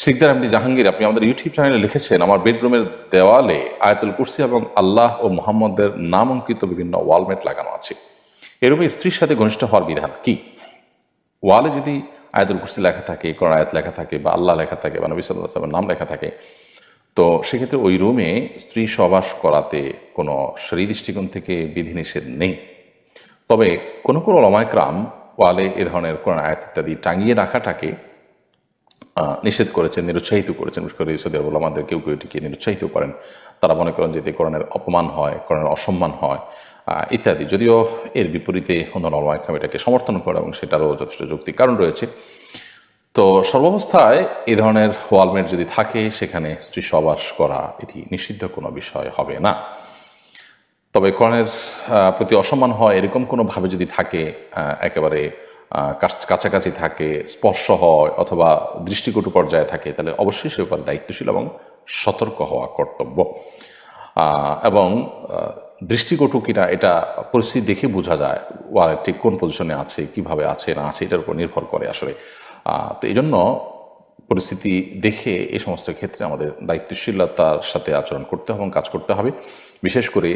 Sikdar MD Jahangir, আপনি আমাদের YouTube চ্যানেলে লিখেছেন, আমার বেডরুমের দেওয়ালে আয়াতুল কুরসি এবং আল্লাহ ও মুহাম্মদের নাম অঙ্কিত বিভিন্ন ওয়ালমেট লাগানো আছে। এরূপে স্ত্রীর সাথে ঘনিষ্ঠ হওয়ার বিধান কি? ওয়ালে যদি আয়াতুল কুরসি লেখা থাকে, কোরআন আয়াত লেখা থাকে, বা আল্লাহ লেখা থাকে, বা নবী সাল্লাল্লাহু আলাইহি ওয়াসাল্লামের নাম লেখা থাকে, তো সেক্ষেত্রে ওই রুমে স্ত্রী সহবাস করাতে কোনো শরীর দৃষ্টিকোণ থেকে বিধিনিষেধ নেই। তবে কোনো কোনো ওলামায়ে-কেরাম ওয়ালে এ ধরনের কোরআন আয়াত ইত্যাদি টাঙিয়ে রাখাটাকে নিষেধ করেছেন, নিরুৎসাহিত করেছেন। বিশেষ করে সৌদি আরব ওলামাদের কেউ কেউ এটিকে নিরুৎসাহিত করেন। তারা মনে করেন যে এতে কোরআনের অপমান হয়, কোরআনের অসম্মান হয় ইত্যাদি। যদিও এর বিপরীতে অন্যান্য ওলামায়ে-কেরাম এটাকে সমর্থন করে এবং সেটারও যথেষ্ট যৌক্তিক কারণ রয়েছে। তো সর্বাবস্থায় এই ধরনের ওয়ালমেট যদি থাকে, সেখানে স্ত্রী সহবাস করা এটি নিষিদ্ধ কোনো বিষয় হবে না। তবে কোরআনের প্রতি অসম্মান হয় এরকম কোনোভাবে যদি থাকে, একেবারে কাছাকাছি থাকে, স্পর্শ হয়, অথবা দৃষ্টিকটু পর্যায়ে থাকে, তাহলে অবশ্যই সে ব্যাপারে দায়িত্বশীল এবং সতর্ক হওয়া কর্তব্য। এবং দৃষ্টিকটু কিনা এটা পরিস্থিতি দেখে বোঝা যায়, ওয়ালেট ঠিক কোন পজিশনে আছে, কিভাবে আছে না আছে, এটার উপর নির্ভর করে আসলে। তো এই জন্য পরিস্থিতি দেখে এই সমস্ত ক্ষেত্রে আমাদের দায়িত্বশীলতার সাথে আচরণ করতে হবে এবং কাজ করতে হবে। বিশেষ করে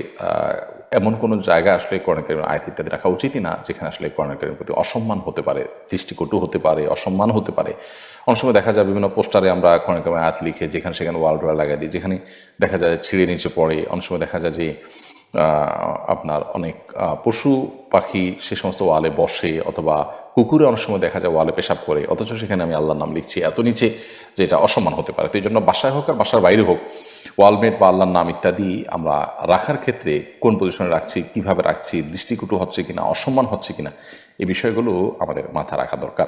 এমন কোনো জায়গায় আসলে কোরআন কারীমের আয়াত ইত্যাদি রাখা উচিতই না যেখানে আসলে কোরআন কারীমের প্রতি অসম্মান হতে পারে, দৃষ্টিকটু হতে পারে, অসম্মান হতে পারে। অনেক সময় দেখা যায় বিভিন্ন পোস্টারে আমরা কোরআন কারীমের আয়াত লিখে যেখানে সেখানে ওয়াল টোয়াল লাগাই দিই, যেখানে দেখা যায় ছিঁড়ে নিচে পড়ে। অনেক সময় দেখা যায় যে আপনার অনেক পশু পাখি সে সমস্ত ওয়ালে বসে, অথবা কুকুরে অনেক সময় দেখা যায় ওয়ালে পেশাব করে, অথচ সেখানে আমি আল্লাহর নাম লিখছি এত নিচে যে এটা অসম্মান হতে পারে। তো এই জন্য বাসায় হোক আর বাসার বাইরে হোক, ওয়ালমেট বা আল্লাহর নাম ইত্যাদি আমরা রাখার ক্ষেত্রে কোন পজিশনে রাখছি, কিভাবে রাখছি, দৃষ্টিকটু হচ্ছে কিনা, অসম্মান হচ্ছে কিনা, এই বিষয়গুলো আমাদের মাথা রাখা দরকার।